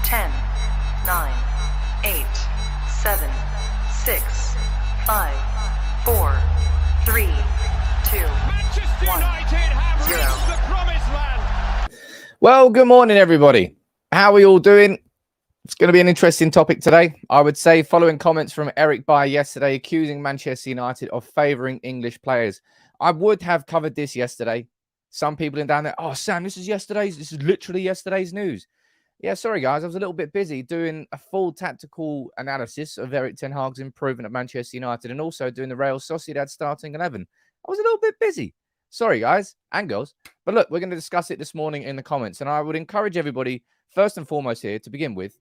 10, 9, 8, 7, 6, 5, 4, 3, 2, Manchester 1, United have 0. reached the promised land. Well, good morning, everybody. How are we all doing? It's going to be an interesting topic today. I would say following comments from Eric Bailly yesterday accusing Manchester United of favouring English players. I would have covered this yesterday. Some people in down there, oh, Sam, this is literally yesterday's news. Yeah, sorry, guys. I was a little bit busy doing a full tactical analysis of Erik ten Hag's improvement at Manchester United and also doing the Real Sociedad starting 11. I was a little bit busy. Sorry, guys and girls. But look, we're going to discuss it this morning in the comments. And I would encourage everybody, first and foremost here, to begin with,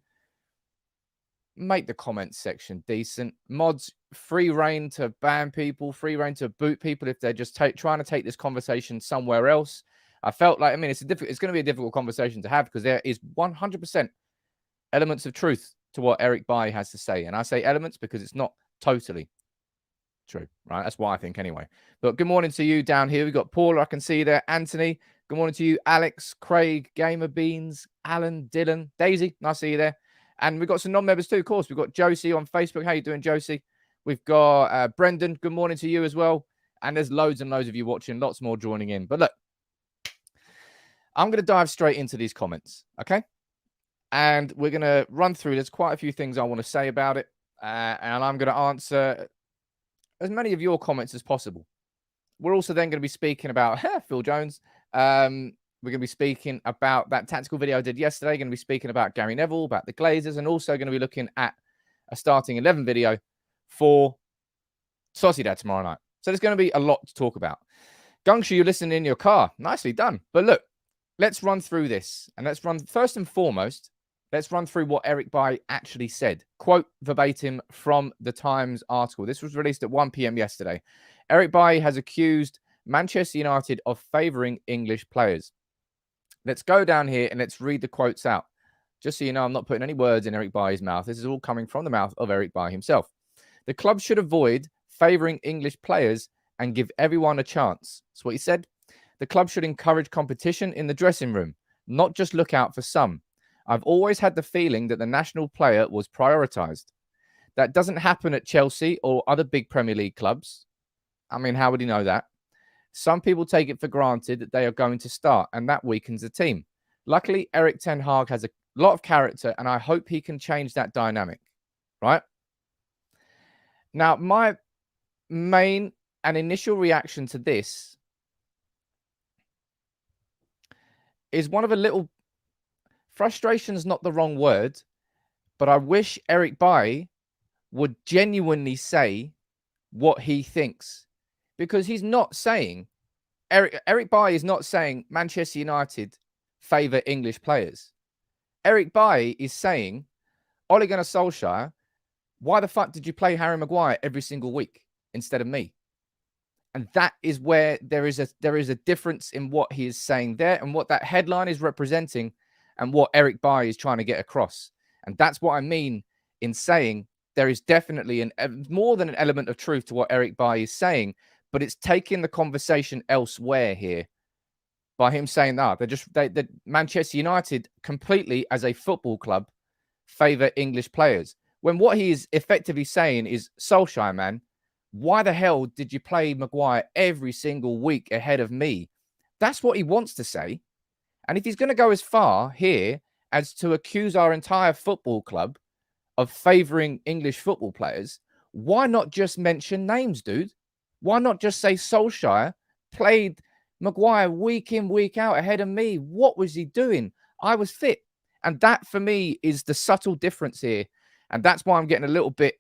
make the comments section decent. Mods, free reign to ban people, free reign to boot people if they're just trying to take this conversation somewhere else. I felt like, it's going to be a difficult conversation to have because there is 100% elements of truth to what Eric Bailly has to say. And I say elements because it's not totally true, right? That's what I think anyway. But good morning to you down here. We've got Paula, I can see you there. Anthony, good morning to you. Alex, Craig, Gamer Beans, Alan, Dylan, Daisy, nice to see you there. And we've got some non-members too, of course. We've got Josie on Facebook. How you doing, Josie? We've got Brendan. Good morning to you as well. And there's loads and loads of you watching, lots more joining in. But look, I'm going to dive straight into these comments, okay? And we're going to run through. There's quite a few things I want to say about it. And I'm going to answer as many of your comments as possible. We're also then going to be speaking about Phil Jones. We're going to be speaking about that tactical video I did yesterday. Going to be speaking about Gary Neville, about the Glazers, and also going to be looking at a starting 11 video for Sociedad tomorrow night. So there's going to be a lot to talk about. Gungshu, you're listening in your car. Nicely done. But look, let's run through this. And let's run, first and foremost, let's run through what Eric Bailly actually said. Quote verbatim from the Times article. This was released at 1 p.m. yesterday. Eric Bailly has accused Manchester United of favouring English players. Let's go down here and let's read the quotes out. Just so you know, I'm not putting any words in Eric Bailly's mouth. This is all coming from the mouth of Eric Bailly himself. The club should avoid favouring English players and give everyone a chance. That's what he said. The club should encourage competition in the dressing room, not just look out for some. I've always had the feeling that the national player was prioritised. That doesn't happen at Chelsea or other big Premier League clubs. I mean, how would he know that? Some people take it for granted that they are going to start, and that weakens the team. Luckily, Erik ten Hag has a lot of character, and I hope he can change that dynamic, right? Now, my main and initial reaction to this is one of a little frustration is not the wrong word, but I wish Eric Bailly would genuinely say what he thinks, because he's not saying Eric Bailly is not saying Manchester United favour English players. Eric Bailly is saying, Ole Gunnar Solskjaer, why the fuck did you play Harry Maguire every single week instead of me? And that is where there is a difference in what he is saying there and what that headline is representing and what Eric Bailly is trying to get across. And that's what I mean in saying there is definitely more than an element of truth to what Eric Bailly is saying, but it's taking the conversation elsewhere here by him saying that Manchester United completely as a football club favour English players. When what he is effectively saying is, Solskjaer, man, why the hell did you play Maguire every single week ahead of me? That's what he wants to say. And if he's going to go as far here as to accuse our entire football club of favouring English football players, why not just mention names, dude? Why not just say Solskjaer played Maguire week in, week out ahead of me? What was he doing? I was fit. And that, for me, is the subtle difference here. And that's why I'm getting a little bit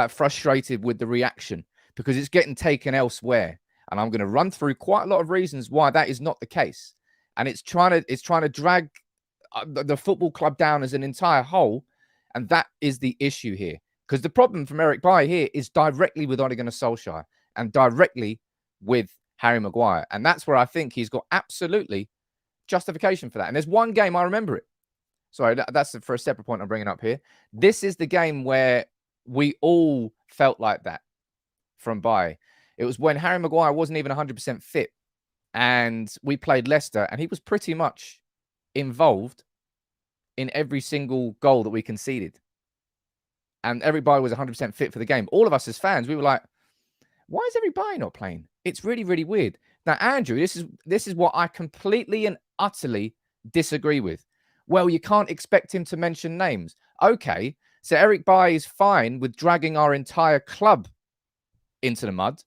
frustrated with the reaction, because it's getting taken elsewhere. And I'm going to run through quite a lot of reasons why that is not the case. And it's trying to drag the football club down as an entire whole. And that is the issue here. Because the problem from Eric Bailly here is directly with Ole Gunnar Solskjaer and directly with Harry Maguire. And that's where I think he's got absolutely justification for that. And there's one game, I remember it. Sorry, that's for a separate point I'm bringing up here. This is the game where we all felt like that from Bailly. It was when Harry Maguire wasn't even 100% fit. And we played Leicester, and he was pretty much involved in every single goal that we conceded. And everybody was 100% fit for the game. All of us as fans, we were like, why is everybody not playing? It's really, really weird. Now, Andrew, this is what I completely and utterly disagree with. Well, you can't expect him to mention names. Okay, so Eric Bailly is fine with dragging our entire club into the mud,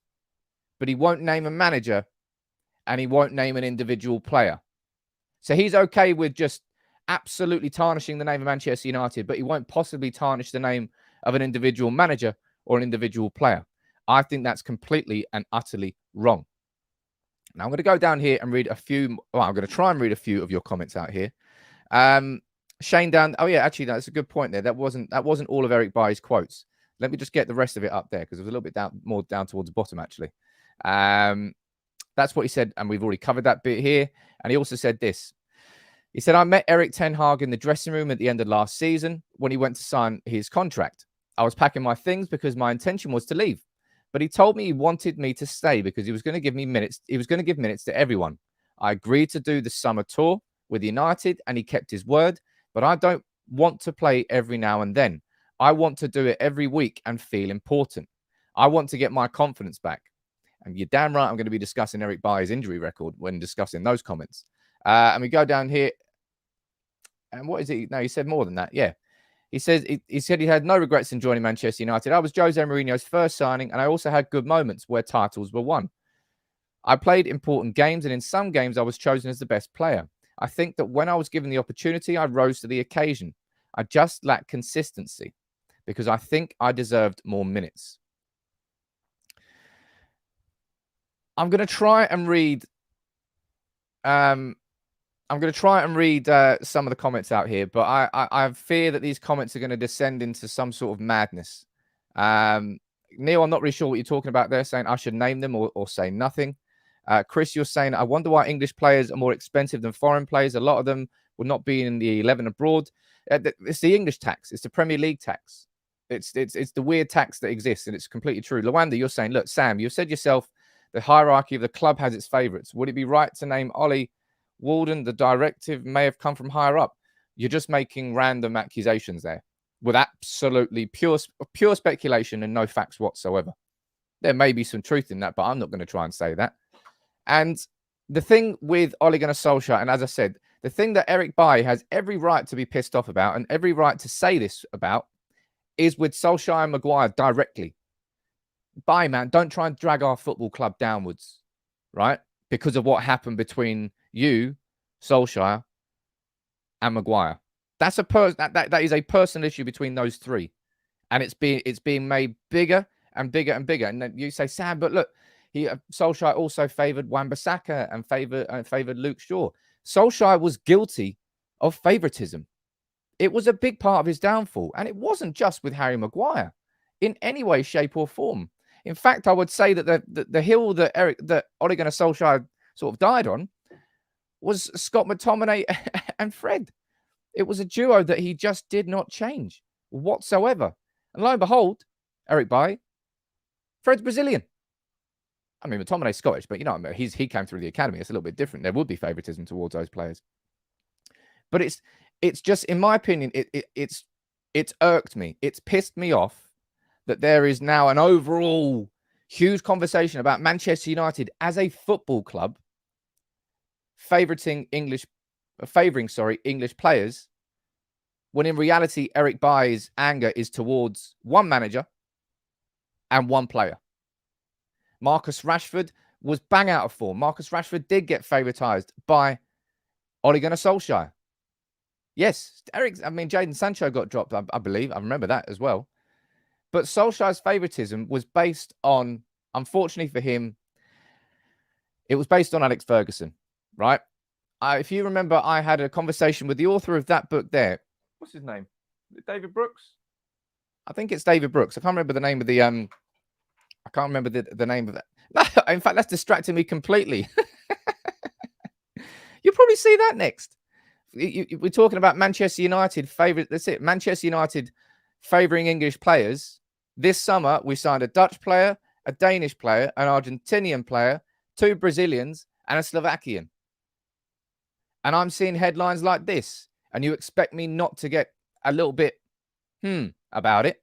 but he won't name a manager and he won't name an individual player. So he's okay with just absolutely tarnishing the name of Manchester United, but he won't possibly tarnish the name of an individual manager or an individual player. I think that's completely and utterly wrong. Now, I'm going to go down here and read a few. Well, I'm going to try and read a few of your comments out here. Shane down. Oh, yeah, actually, that's a good point there. That wasn't all of Eric Bailly's quotes. Let me just get the rest of it up there because it was a little bit more down towards the bottom, actually. That's what he said, and we've already covered that bit here. And he also said this. He said, I met Erik ten Hag in the dressing room at the end of last season when he went to sign his contract. I was packing my things because my intention was to leave. But he told me he wanted me to stay because he was going to give me minutes. He was going to give minutes to everyone. I agreed to do the summer tour with United, and he kept his word. But I don't want to play every now and then. I want to do it every week and feel important. I want to get my confidence back. And you're damn right I'm going to be discussing Eric Bailly's injury record when discussing those comments. And we go down here. And what is it? No, he said more than that. Yeah. He said he had no regrets in joining Manchester United. I was Jose Mourinho's first signing, and I also had good moments where titles were won. I played important games, and in some games I was chosen as the best player. I think that when I was given the opportunity, I rose to the occasion. I just lacked consistency because I think I deserved more minutes. I'm going to try and read some of the comments out here, but I fear that these comments are going to descend into some sort of madness. Neil, I'm not really sure what you're talking about there, saying I should name them or say nothing. Chris, you're saying, I wonder why English players are more expensive than foreign players. A lot of them would not be in the 11 abroad. It's the English tax. It's the Premier League tax. It's the weird tax that exists, and it's completely true. Lawanda, you're saying, look, Sam, you've said yourself the hierarchy of the club has its favourites. Would it be right to name Ollie Walden? The directive may have come from higher up. You're just making random accusations there with absolutely pure speculation and no facts whatsoever. There may be some truth in that, but I'm not going to try and say that. And the thing with Ole Gunnar Solskjaer, and as I said, the thing that Eric Bailly has every right to be pissed off about and every right to say this about is with Solskjaer and Maguire directly. Bailly, man, don't try and drag our football club downwards, right? Because of what happened between you, Solskjaer, and Maguire. That is a personal issue between those three, and it's being made bigger and bigger and bigger. And then you say, Sam, but look, Solskjaer also favoured Wan-Bissaka and favoured Luke Shaw. Solskjaer was guilty of favouritism. It was a big part of his downfall, and it wasn't just with Harry Maguire in any way, shape, or form. In fact, I would say that the hill that Ole Gunnar Solskjaer sort of died on was Scott McTominay and Fred. It was a duo that he just did not change whatsoever. And lo and behold, Eric Bailly, Fred's Brazilian. I mean, McTominay's Scottish, but you know, he came through the academy. It's a little bit different. There would be favouritism towards those players. But it's just, in my opinion, it's irked me. It's pissed me off that there is now an overall huge conversation about Manchester United as a football club favouring English players, when in reality Eric Bailly's anger is towards one manager and one player. Marcus Rashford was bang out of form. Marcus Rashford did get favouritised by Ole Gunnar Solskjaer. Yes, Jadon Sancho got dropped, I believe. I remember that as well. But Solskjaer's favouritism was based on, unfortunately for him, it was based on Alex Ferguson, right? If you remember, I had a conversation with the author of that book there. What's his name? Is it David Brooks? I think it's David Brooks. I can't remember the name of the I can't remember the name of that. No, in fact, that's distracting me completely. You'll probably see that next. We're talking about Manchester United favourite. That's it. Manchester United favouring English players. This summer, we signed a Dutch player, a Danish player, an Argentinian player, 2 Brazilians, and a Slovakian. And I'm seeing headlines like this. And you expect me not to get a little bit about it?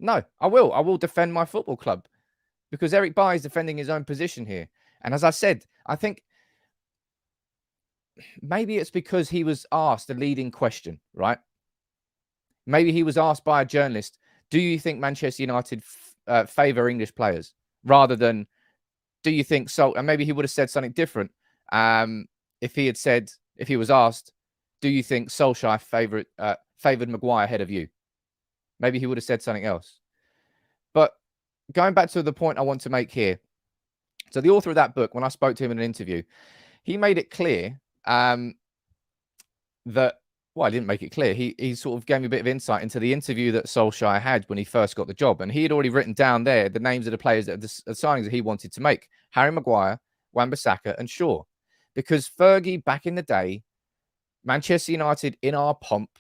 No, I will. I will defend my football club because Eric Bailly is defending his own position here. And as I said, I think maybe it's because he was asked a leading question, right? Maybe he was asked by a journalist, do you think Manchester United favour English players? Rather than, do you think so? And maybe he would have said something different if he had said, if he was asked, do you think Solskjaer favoured Maguire ahead of you? Maybe he would have said something else. But going back to the point I want to make here. So the author of that book, when I spoke to him in an interview, he made it clear that, well, I didn't make it clear. He sort of gave me a bit of insight into the interview that Solskjaer had when he first got the job. And he had already written down there the names of the players, that the signings that he wanted to make. Harry Maguire, Wan-Bissaka and Shaw. Because Fergie, back in the day, Manchester United, in our pomp,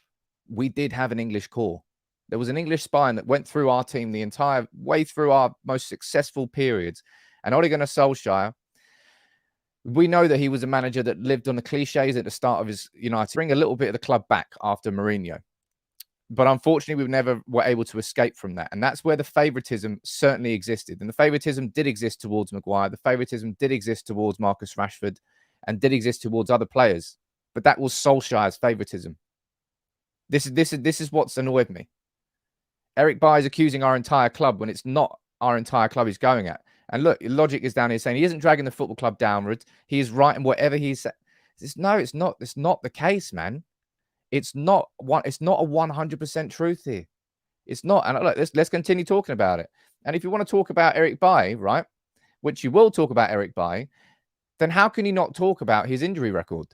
we did have an English core. There was an English spine that went through our team the entire way through our most successful periods. And Ole Gunnar Solskjaer, we know that he was a manager that lived on the cliches at the start of his United. Bring a little bit of the club back after Mourinho. But unfortunately, we never were able to escape from that. And that's where the favouritism certainly existed. And the favouritism did exist towards Maguire. The favouritism did exist towards Marcus Rashford and did exist towards other players. But that was Solskjaer's favouritism. This is what's annoyed me. Eric Bailly is accusing our entire club when it's not our entire club he's going at. And look, logic is down here saying he isn't dragging the football club downwards. He is right in whatever he's saying. No, it's not. It's not the case, man. It's not a 100% truth here. It's not. And look, let's continue talking about it. And if you want to talk about Eric Bailly, right, which you will talk about Eric Bailly, then how can you not talk about his injury record?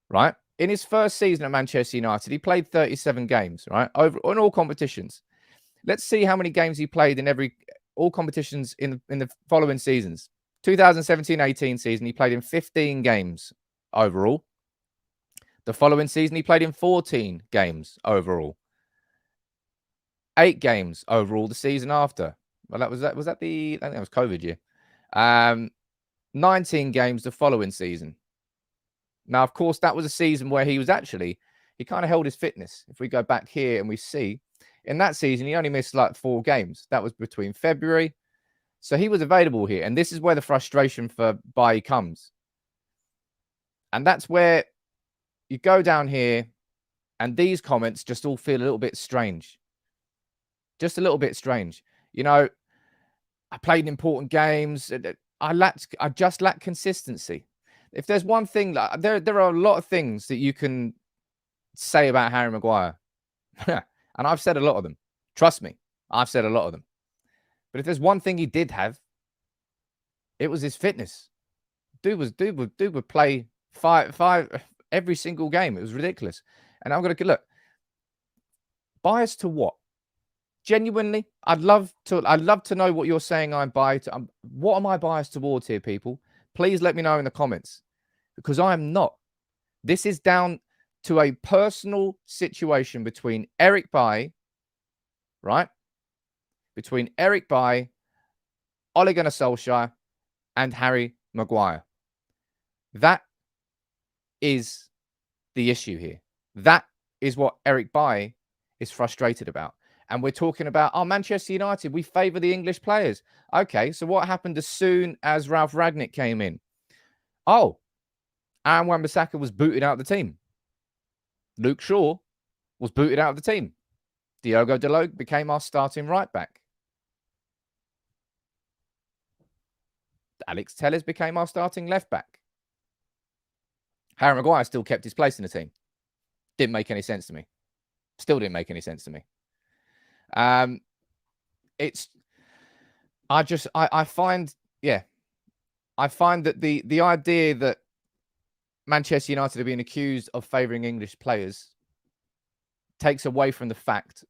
Right? In his first season at Manchester United, he played 37 games, right, over in all competitions. Let's see how many games he played in all competitions in the following seasons. 2017-18 season, he played in 15 games overall. The following season, he played in 14 games overall. 8 games overall the season after. Well, was that I think that was COVID year. 19 games the following season. Now, of course, that was a season where he kind of held his fitness. If we go back here and we see, in that season, he only missed like 4 games. That was between February. So he was available here. And this is where the frustration for Bailly comes. And that's where you go down here and these comments just all feel a little bit strange. Just a little bit strange. You know, I played in important games. I just lack consistency. If there's one thing, there are a lot of things that you can say about Harry Maguire. And I've said a lot of them. Trust me, I've said a lot of them. But if there's one thing he did have, it was his fitness. Dude would play five every single game. It was ridiculous. And I'm going to look. Biased to what? Genuinely, I'd love to know what you're saying I'm biased to. What am I biased towards here, people? Please let me know in the comments, because I am not. This is down to a personal situation between Eric Bailly, right? Between Eric Bailly, Ole Gunnar Solskjaer, and Harry Maguire. That is the issue here. That is what Eric Bailly is frustrated about. And we're talking about, Manchester United, we favour the English players. Okay, so what happened as soon as Ralph Rangnick came in? Aaron Wan-Bissaka was booted out of the team. Luke Shaw was booted out of the team. Diogo Dalot became our starting right back. Alex Telles became our starting left back. Harry Maguire still kept his place in the team. Didn't make any sense to me. Still didn't make any sense to me. I find that the idea that Manchester United are being accused of favouring English players takes away from the fact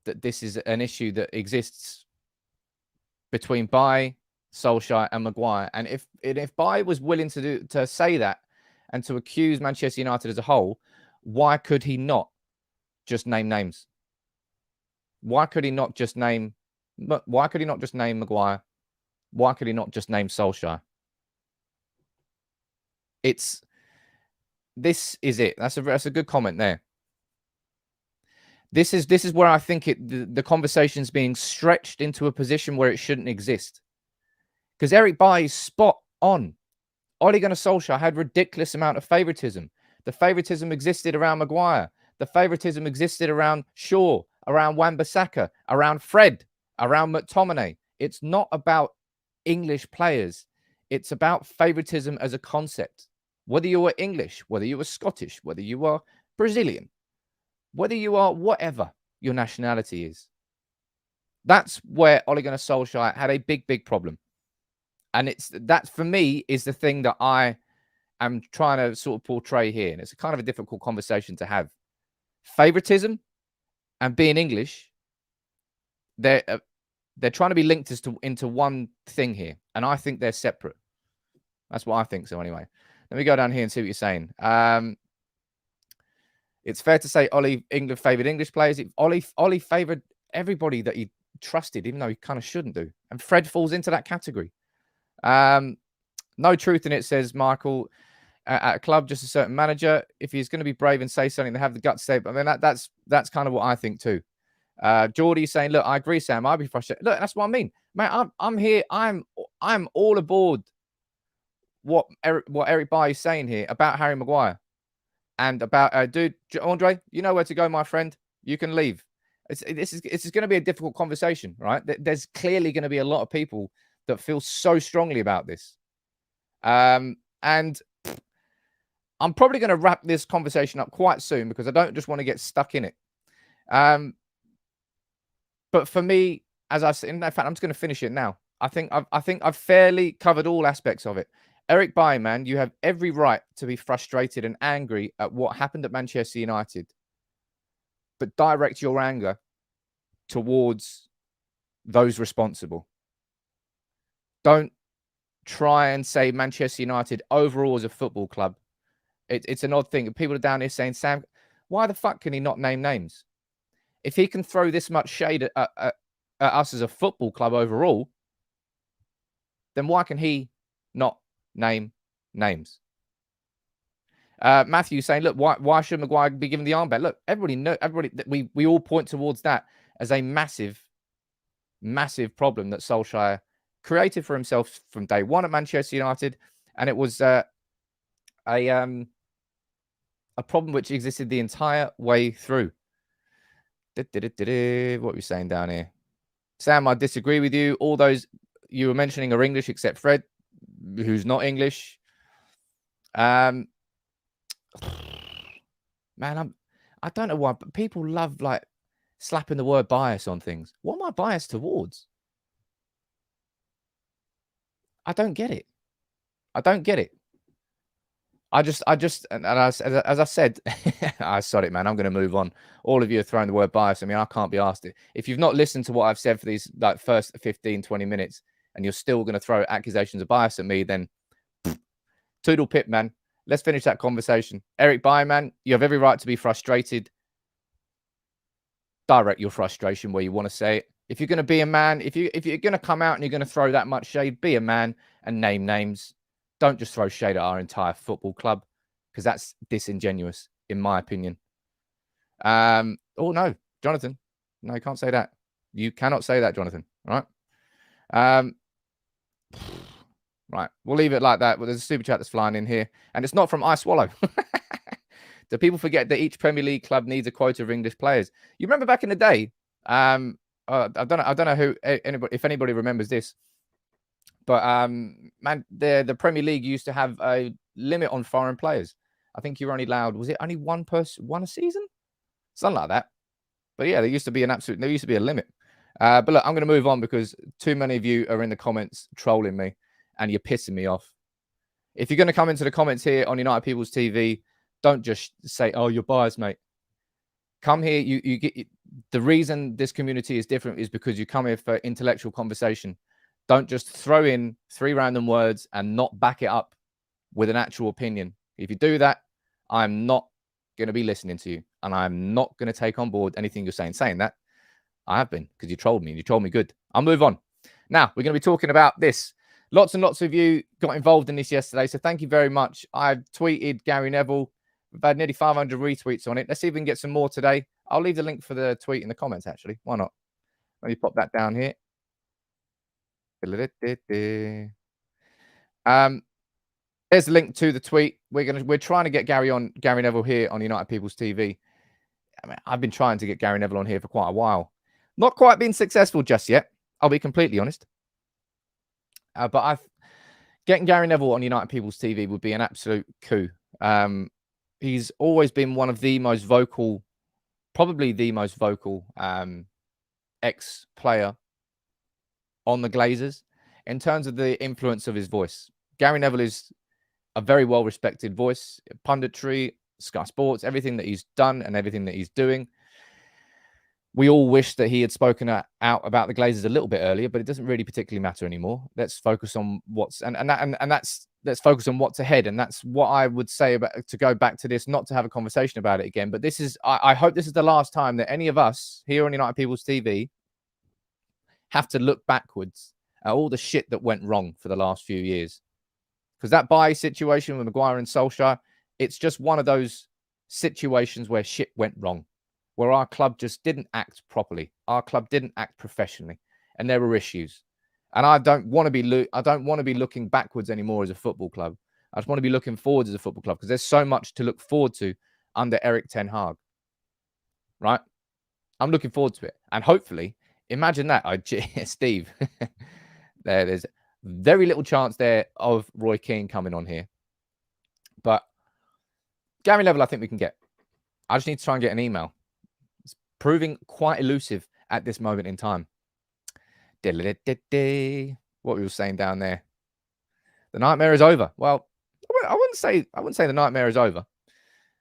that this is an issue that exists between Bailly, Solskjaer and Maguire. And if Bailly was willing to say that and to accuse Manchester United as a whole, why could he not just name names? Why could he not just name Maguire? Why could he not just name Solskjaer? this is it. That's a good comment there. This is where I think the conversation's being stretched into a position where it shouldn't exist. Because Eric Bailly is spot on. Ole Gunnar Solskjaer had ridiculous amount of favouritism. The favouritism existed around Maguire. The favouritism existed around Shaw, around Wan-Bissaka, around Fred, around McTominay. It's not about English players. It's about favouritism as a concept. Whether you are English, whether you are Scottish, whether you are Brazilian, whether you are whatever your nationality is. That's where Ole Gunnar Solskjaer had a big, big problem. And that for me is the thing that I am trying to sort of portray here. And it's a kind of a difficult conversation to have. Favoritism and being English, they're trying to be linked into one thing here. And I think they're separate. That's what I think so anyway. Let me go down here and see what you're saying. It's fair to say England favoured English players. Ole favoured everybody that he trusted, even though he kind of shouldn't do. And Fred falls into that category. No truth in it, says Michael. At a club, just a certain manager. If he's going to be brave and say something, they have the guts to say it. I mean, that's kind of what I think too. Geordie saying, "Look, I agree, Sam. I'd be frustrated. Look, that's what I mean, man. I'm here. I'm all aboard what Eric Bailly is saying here about Harry Maguire and about dude Andre. You know where to go, my friend. You can leave. This is going to be a difficult conversation, right? There's clearly going to be a lot of people that feel so strongly about this, and I'm probably going to wrap this conversation up quite soon because I don't just want to get stuck in it. But for me, as I said, in fact, I'm just going to finish it now. I think I've fairly covered all aspects of it. Eric Bailly, man, you have every right to be frustrated and angry at what happened at Manchester United, but direct your anger towards those responsible. Don't try and say Manchester United overall as a football club. It's an odd thing. People are down here saying, Sam, why the fuck can he not name names? If he can throw this much shade at us as a football club overall, then why can he not name names? Matthew saying, look, why should Maguire be given the armband? Look, we all point towards that as a massive, massive problem that Solskjaer created for himself from day one at Manchester United. And it was a problem which existed the entire way through. What are we saying down here? Sam, I disagree with you. All those you were mentioning are English except Fred, who's not English. Man, I don't know why, but people love like slapping the word bias on things. What am I biased towards? I don't get it. I don't get it. As I said, I sod it, man. I'm going to move on. All of you are throwing the word bias. I mean, I can't be asked it. If you've not listened to what I've said for these like first 15, 20 minutes, and you're still going to throw accusations of bias at me, then toodle pip, man. Let's finish that conversation. Eric Bailly, man, you have every right to be frustrated. Direct your frustration where you want to say it. If you're going to be a man, if you're going to come out and you're going to throw that much shade, be a man and name names. Don't just throw shade at our entire football club, because that's disingenuous, in my opinion. Oh, no, Jonathan. No, you can't say that. You cannot say that, Jonathan. All right? Right. We'll leave it like that. Well, there's a super chat that's flying in here, and it's not from I Swallow. Do people forget that each Premier League club needs a quota of English players? You remember back in the day, I don't know if anybody remembers this. But man, the Premier League used to have a limit on foreign players. I think you were only allowed, was it only one a season? Something like that. But yeah, there used to be a limit. But look, I'm going to move on because too many of you are in the comments trolling me and you're pissing me off. If you're going to come into the comments here on United People's TV, don't just say, oh, you're biased, mate. Come here. You get the reason this community is different is because you come here for intellectual conversation. Don't just throw in 3 random words and not back it up with an actual opinion. If you do that, I'm not going to be listening to you. And I'm not going to take on board anything you're saying. Saying that, I have been, because you trolled me and you trolled me good. I'll move on. Now, we're going to be talking about this. Lots and lots of you got involved in this yesterday. So thank you very much. I've tweeted Gary Neville. We've had nearly 500 retweets on it. Let's see if we can get some more today. I'll leave the link for the tweet in the comments, actually. Why not? Let me pop that down here. There's a link to the tweet. We're trying to get Gary Neville here on United People's TV. I mean, I've been trying to get Gary Neville on here for quite a while. Not quite been successful just yet. I'll be completely honest. But getting Gary Neville on United People's TV would be an absolute coup. He's always been one of the most vocal, probably the most vocal ex-player on the Glazers in terms of the influence of his voice. Gary Neville is a very well-respected voice, punditry, Sky Sports, everything that he's done and everything that he's doing. We all wish that he had spoken out about the Glazers a little bit earlier, but it doesn't really particularly matter anymore. Let's focus on let's focus on what's ahead, and that's what I would say about to go back to this, not to have a conversation about it again. But this is, I hope this is the last time that any of us here on United People's TV have to look backwards at all the shit that went wrong for the last few years. Because that Bailly situation with Maguire and Solskjaer, it's just one of those situations where shit went wrong, where our club just didn't act properly. Our club didn't act professionally, and there were issues. And I don't want to be looking backwards anymore as a football club. I just want to be looking forwards as a football club, because there's so much to look forward to under Erik ten Hag. Right? I'm looking forward to it. And hopefully, imagine that. Steve, there's very little chance there of Roy Keane coming on here. But Gary Neville, I think we can get. I just need to try and get an email. It's proving quite elusive at this moment in time. What we were saying down there. The nightmare is over. Well, I wouldn't say the nightmare is over.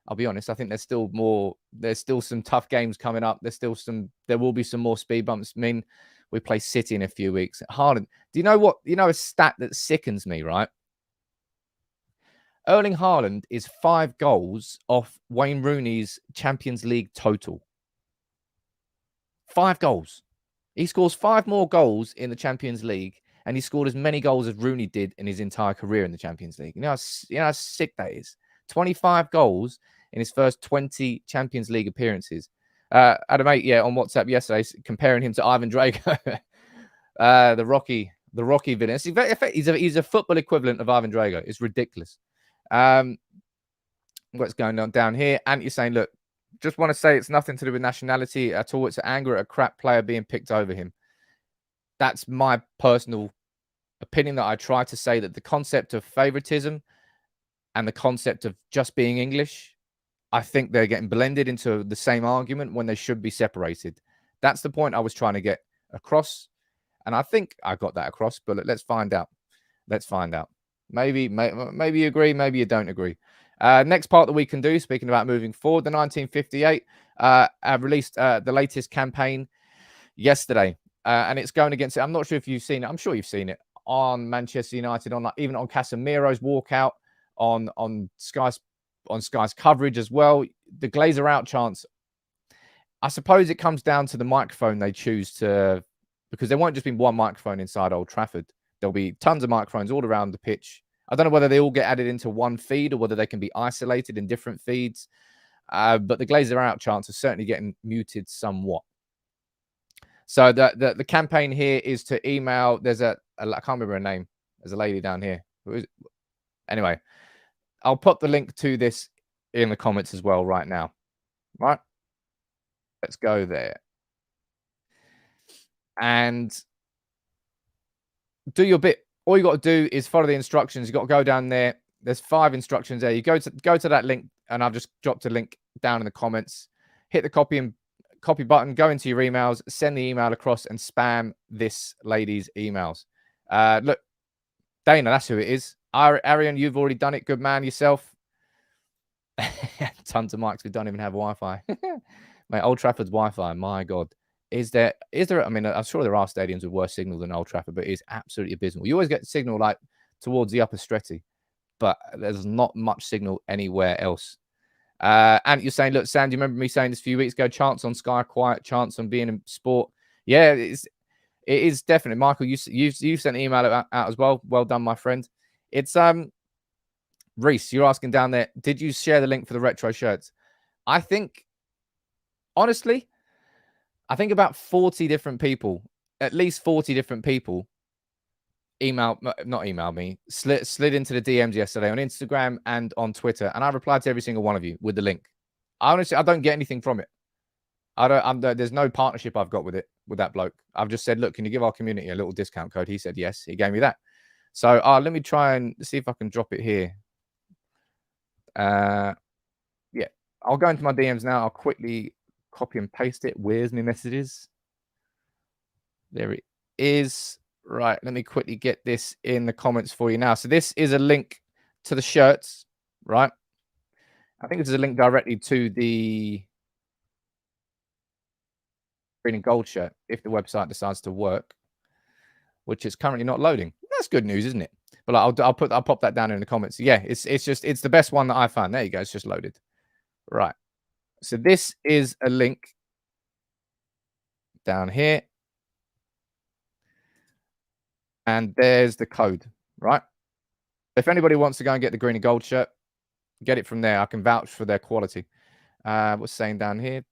I'll be honest. I think there's still some tough games coming up. There will be some more speed bumps. I mean, we play City in a few weeks. Haaland. Do you know what? You know a stat that sickens me, right? Erling Haaland is 5 goals off Wayne Rooney's Champions League total. 5 goals. He scores 5 more goals in the Champions League, and he scored as many goals as Rooney did in his entire career in the Champions League. You know how sick that is? 25 goals in his first 20 Champions League appearances. I had a mate, on WhatsApp yesterday comparing him to Ivan Drago, the Rocky villain. He's a football equivalent of Ivan Drago. It's ridiculous. What's going on down here? And you're saying, look, just want to say it's nothing to do with nationality at all. It's anger at a crap player being picked over him. That's my personal opinion, that I try to say that the concept of favoritism and the concept of just being English, I think they're getting blended into the same argument when they should be separated. That's the point I was trying to get across. And I think I got that across, but let's find out. Let's find out. Maybe you agree, maybe you don't agree. Next part that we can do, speaking about moving forward, the 1958 have released the latest campaign yesterday. And it's going against it. I'm not sure if you've seen it. I'm sure you've seen it on Manchester United, even on Casemiro's walkout, on Sky's coverage as well. The Glazer out chance. I suppose it comes down to the microphone they choose to, because there won't just be one microphone inside Old Trafford. There'll be tons of microphones all around the pitch. I don't know whether they all get added into one feed or whether they can be isolated in different feeds. But the Glazer out chance is certainly getting muted somewhat. So the campaign here is to email. There's I can't remember her name. There's a lady down here. Who is it? Anyway, I'll put the link to this in the comments as well right now. Right? Let's go there. And do your bit. All you got to do is follow the instructions. You got to go down there. There's 5 instructions there. You go to that link, and I've just dropped a link down in the comments. Hit the copy button, go into your emails, send the email across, and spam this lady's emails. Look, Dana, that's who it is. Arian, you've already done it. Good man yourself. Tons of mics. We don't even have Wi-Fi. Mate, Old Trafford's Wi-Fi, my God. Is there, I mean, I'm sure there are stadiums with worse signal than Old Trafford, but it is absolutely abysmal. You always get signal like towards the upper stretty, but there's not much signal anywhere else. And you're saying, look, Sam, do you remember me saying this a few weeks ago? Chance on Sky, quiet chance on being in sport. Yeah, it is definitely. Michael, you sent an email out as well. Well done, my friend. It's Reese, you're asking down there, did you share the link for the retro shirts? I think, honestly, about 40 different people, at least 40 different people not emailed me, slid into the DMs yesterday on Instagram and on Twitter, and I replied to every single one of you with the link. Honestly, I don't get anything from it. There's no partnership I've got with that bloke. I've just said, look, can you give our community a little discount code? He said yes. He gave me that. So let me try and see if I can drop it here. Yeah, I'll go into my DMs now. I'll quickly copy and paste it. Where's my messages? There it is. Right, let me quickly get this in the comments for you now. So this is a link to the shirts, right? I think this is a link directly to the green and gold shirt if the website decides to work, which is currently not loading. That's good news, isn't it? But I'll pop that down in the comments. Yeah, it's the best one that I found. There you go. It's just loaded. Right. So this is a link down here. And there's the code, right? If anybody wants to go and get the green and gold shirt, get it from there. I can vouch for their quality. What's saying down here?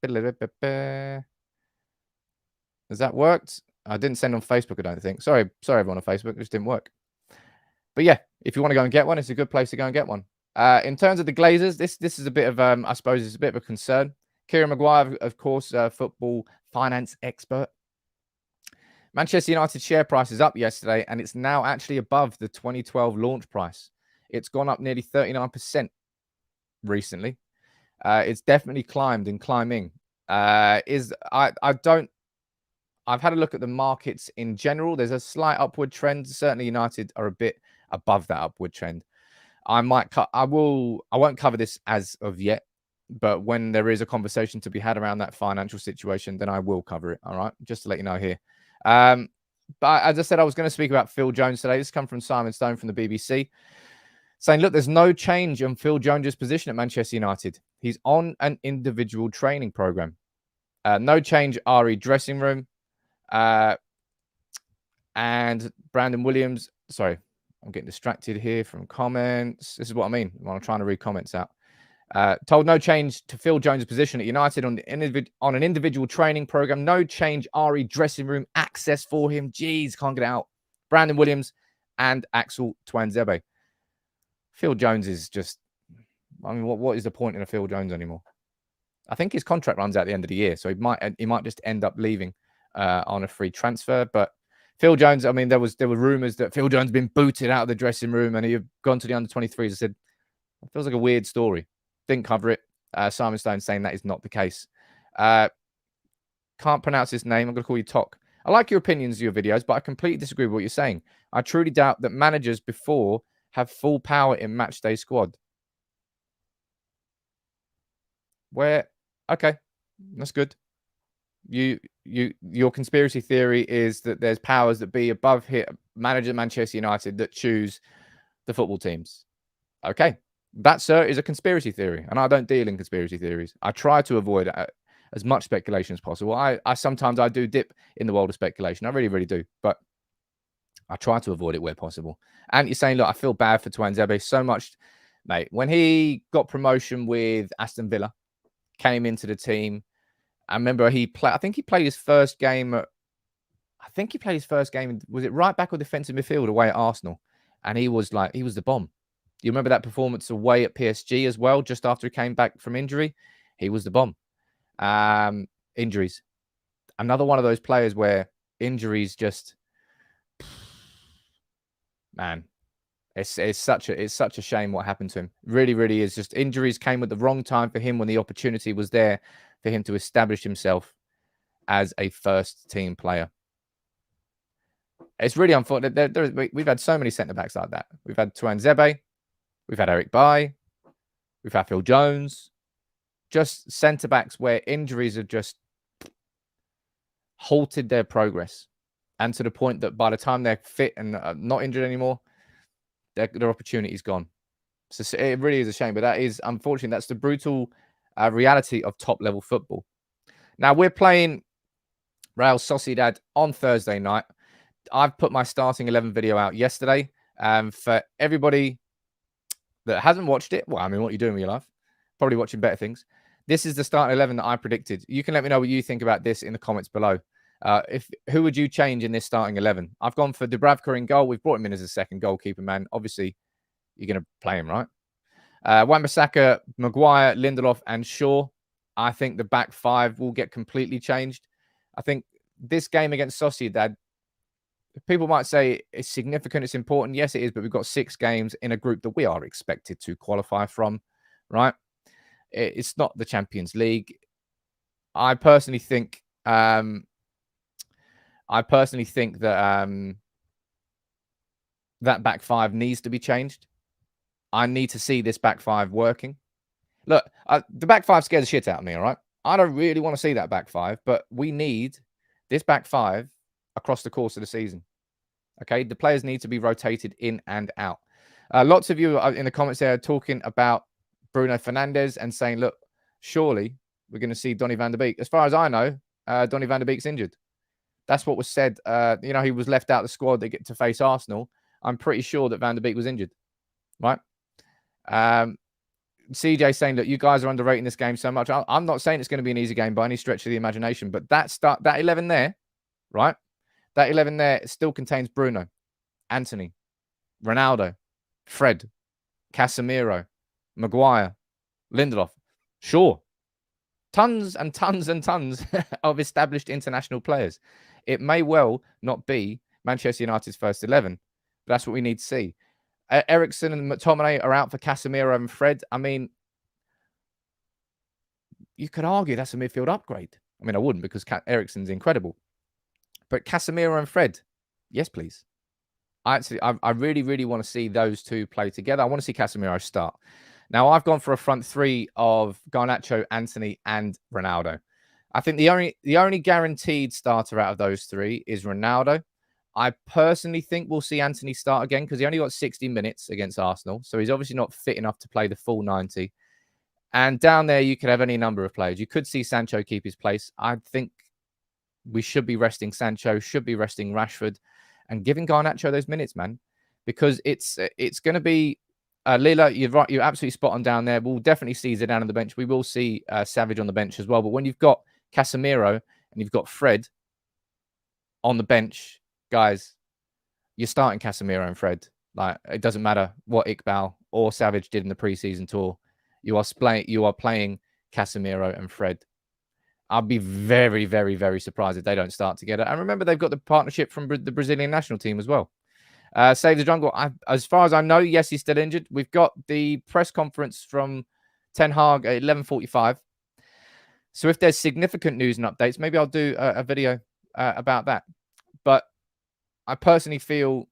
Has that worked? I didn't send on Facebook, I don't think. Sorry, everyone on Facebook. It just didn't work. But yeah, if you want to go and get one, it's a good place to go and get one. In terms of the Glazers, this is a bit of, I suppose it's a bit of a concern. Kieran Maguire, of course, football finance expert. Manchester United share price is up yesterday, and it's now actually above the 2012 launch price. It's gone up nearly 39% recently. It's definitely climbed and climbing. I've had a look at the markets in general. There's a slight upward trend. Certainly, United are a bit above that upward trend. I won't cover this as of yet, but when there is a conversation to be had around that financial situation, then I will cover it. All right, just to let you know here. But as I said, I was going to speak about Phil Jones today. This comes from Simon Stone from the BBC, saying, look, there's no change in Phil Jones' position at Manchester United. He's on an individual training program. No change, RE dressing room. And Brandon Williams, sorry, I'm getting distracted here from comments. This is what I mean when I'm trying to read comments out. Told no change to Phil Jones' position at United on an individual training program. No change, RE dressing room access for him. Jeez, can't get it out. Brandon Williams and Axel Tuanzebe. Phil Jones is just, I mean, what is the point in a Phil Jones anymore? I think his contract runs out at the end of the year, so he might just end up leaving on a free transfer. But Phil Jones, I mean, there were rumors that Phil Jones had been booted out of the dressing room and he had gone to the under-23s. I said, it feels like a weird story. Didn't cover it. Simon Stone saying that is not the case. Can't pronounce his name. I'm going to call you Tok. I like your opinions of your videos, but I completely disagree with what you're saying. I truly doubt that managers before have full power in matchday squad. Okay, that's good. Your conspiracy theory is that there's powers that be above here, manager Manchester United, that choose the football teams. Okay. That, sir, is a conspiracy theory, and I don't deal in conspiracy theories. I try to avoid as much speculation as possible. I sometimes do dip in the world of speculation. I really, really do, but I try to avoid it where possible. And you're saying, look, I feel bad for Tuanzebe so much, mate. When he got promotion with Aston Villa, came into the team, I remember I think he played his first game. Was it right back or defensive midfield away at Arsenal? And he was the bomb. You remember that performance away at PSG as well, just after he came back from injury? He was the bomb. Injuries. Another one of those players where injuries just, man, it's such a shame what happened to him. Really, really is. Just injuries came at the wrong time for him when the opportunity was there for him to establish himself as a first team player. It's really unfortunate. We've had so many centre-backs like that. We've had Tuanzebe. We've had Eric Bailly. We've had Phil Jones. Just centre-backs where injuries have just halted their progress. And to the point that by the time they're fit and not injured anymore, their opportunity's gone. So it really is a shame. But that is, unfortunately, that's the brutal reality of top-level football. Now, we're playing Real Sociedad on Thursday night. I've put my starting 11 video out yesterday. For everybody that hasn't watched it, well, I mean, what are you doing with your life? Probably watching better things. This is the starting 11 that I predicted. You can let me know what you think about this in the comments below. Who would you change in this starting 11? I've gone for Dubravka in goal. We've brought him in as a second goalkeeper, man. Obviously, you're going to play him, right? Wan-Bissaka, Maguire, Lindelof, and Shaw. I think the back five will get completely changed. I think this game against Sociedad, people might say it's significant, it's important. Yes, it is, but we've got 6 games in a group that we are expected to qualify from, right? It's not the Champions League. I personally think that that back five needs to be changed. I need to see this back five working. Look, the back five scares the shit out of me, all right? I don't really want to see that back five, but we need this back five across the course of the season. Okay, the players need to be rotated in and out. Lots of you in the comments there are talking about Bruno Fernandes and saying, look, surely we're going to see Donny van der Beek. As far as I know, Donny van der Beek's injured. That's what was said. He was left out of the squad to face Arsenal. I'm pretty sure that van der Beek was injured, right? CJ saying that you guys are underrating this game so much. I'm not saying it's going to be an easy game by any stretch of the imagination, but that 11 there, right? That 11 there still contains Bruno, Anthony, Ronaldo, Fred, Casemiro, Maguire, Lindelof. Sure. Tons and tons and tons of established international players. It may well not be Manchester United's first 11, but that's what we need to see. Eriksen and McTominay are out for Casemiro and Fred. I mean, you could argue that's a midfield upgrade. I mean, I wouldn't because Eriksen's incredible. But Casemiro and Fred, yes, please. I really, really want to see those two play together. I want to see Casemiro start. Now, I've gone for a front three of Garnacho, Anthony, and Ronaldo. I think the only guaranteed starter out of those three is Ronaldo. I personally think we'll see Anthony start again because he only got 60 minutes against Arsenal. So he's obviously not fit enough to play the full 90. And down there, you could have any number of players. You could see Sancho keep his place. I think we should be resting Sancho, should be resting Rashford, and giving Garnacho those minutes, man. Because it's going to be Lila, you're right, you're absolutely spot on down there. We'll definitely see Zidane on the bench. We will see Savage on the bench as well. But when you've got Casemiro and you've got Fred on the bench, guys, you're starting Casemiro and Fred. Like, it doesn't matter what Iqbal or Savage did in the preseason tour. You are playing Casemiro and Fred. I'll be very, very, very surprised if they don't start together. And remember, they've got the partnership from the Brazilian national team as well. Save the Jungle. As far as I know, yes, he's still injured. We've got the press conference from Ten Hag at 11:45. So if there's significant news and updates, maybe I'll do a video about that. But I personally feel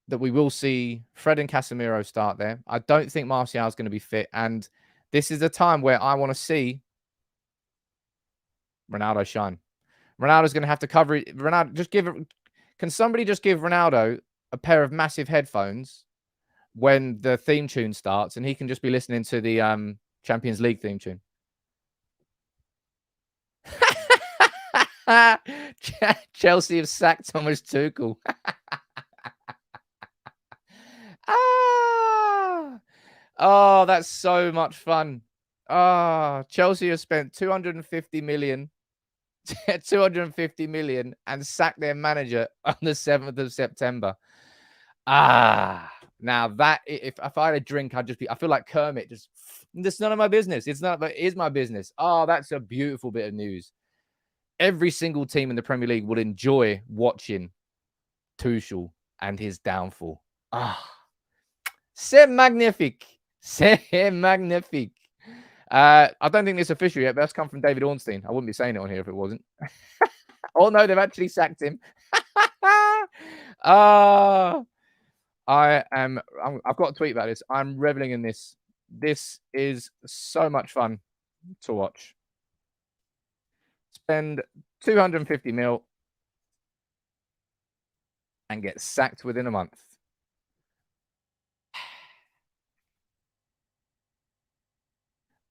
that we will see Fred and Casemiro start there. I don't think Martial is going to be fit. And this is the time where I want to see Ronaldo shine. Ronaldo's going to have to cover it. Ronaldo, can somebody just give Ronaldo a pair of massive headphones when the theme tune starts and he can just be listening to the Champions League theme tune? Chelsea have sacked Thomas Tuchel. Oh, that's so much fun. Chelsea have spent 250 million and sacked their manager on the 7th of September. Now that if I had a drink, I feel like Kermit. It's none of my business. It's not, but it is my business. Oh, that's a beautiful bit of news. Every single team in the Premier League will enjoy watching Tuchel and his downfall. C'est magnifique. C'est magnifique. I don't think it's official yet, but that's come from David Ornstein. I wouldn't be saying it on here if it wasn't. Oh, no, they've actually sacked him. I've got a tweet about this. I'm reveling in this. This is so much fun to watch. Spend 250 mil and get sacked within a month.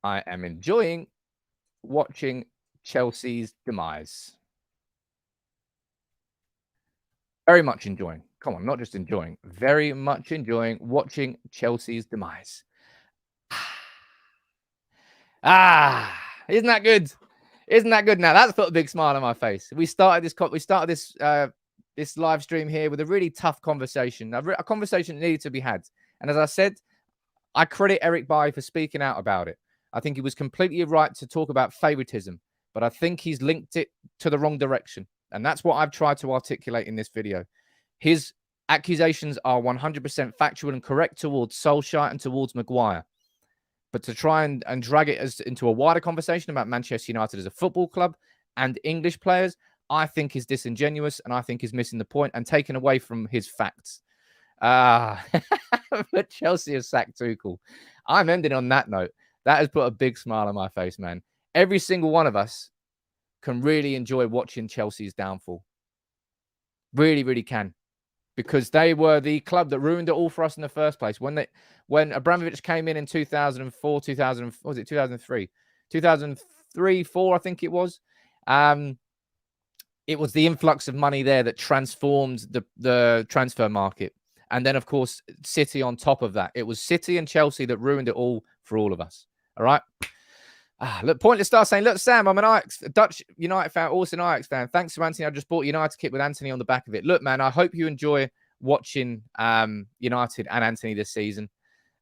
I am enjoying watching Chelsea's demise. Very much enjoying. come on, not just enjoying, very much enjoying watching Chelsea's demise. Isn't that good? Isn't that good? Now that's put a big smile on my face. We started this live stream here with a really tough conversation, a conversation that needed to be had. And as I said, I credit Eric Bailly for speaking out about it. I think he was completely right to talk about favoritism, but I think he's linked it to the wrong direction. And that's what I've tried to articulate in this video. His accusations are 100% factual and correct towards Solskjaer and towards Maguire. But to try and drag it into a wider conversation about Manchester United as a football club and English players, I think is disingenuous and I think is missing the point and taken away from his facts. But Chelsea have sacked Tuchel. I'm ending on that note. That has put a big smile on my face, man. Every single one of us can really enjoy watching Chelsea's downfall. Really, really can. Because they were the club that ruined it all for us in the first place. When Abramovich came in 2004, 2003, 2003, 4, I think it was. It was the influx of money there that transformed the transfer market. And then, of course, City on top of that. It was City and Chelsea that ruined it all for all of us. All right? Look, Pointless Star saying, look, Sam, I'm a Dutch United fan, also an Ajax fan. Thanks to Anthony. I just bought a United kit with Anthony on the back of it. Look, man, I hope you enjoy watching United and Anthony this season.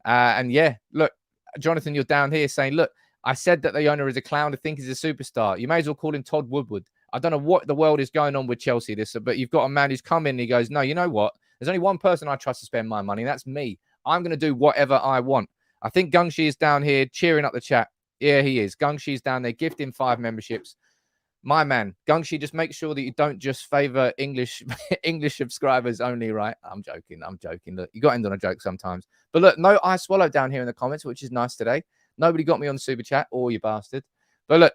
And yeah, look, Jonathan, you're down here saying, look, I said that the owner is a clown. I think he's a superstar. You may as well call him Todd Woodward. I don't know what the world is going on with Chelsea, but you've got a man who's come in and he goes, no, you know what? There's only one person I trust to spend my money, and that's me. I'm going to do whatever I want. I think Gungshi is down here cheering up the chat. Yeah, he is. Gungshi's down there, gifting 5 memberships. My man, Gungshi, just make sure that you don't just favor English subscribers only, right? I'm joking. Look, you got to end on a joke sometimes. But look, no I swallow down here in the comments, which is nice today. Nobody got me on Super Chat, or you bastard. But look,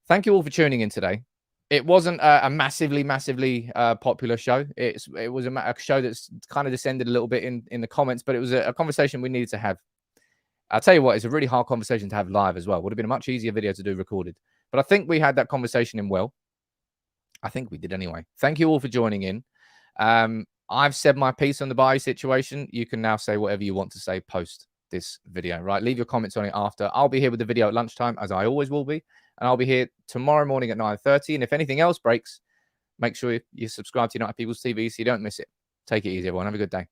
thank you all for tuning in today. It wasn't a massively popular show. It was a show that's kind of descended a little bit in the comments, but it was a conversation we needed to have. I'll tell you what, it's a really hard conversation to have live as well. Would have been a much easier video to do recorded. But I think we had that conversation in well. I think we did anyway. Thank you all for joining in. I've said my piece on the Bailly situation. You can now say whatever you want to say post this video, right? Leave your comments on it after. I'll be here with the video at lunchtime, as I always will be. And I'll be here tomorrow morning at 9:30. And if anything else breaks, make sure you subscribe to United People's TV so you don't miss it. Take it easy, everyone. Have a good day.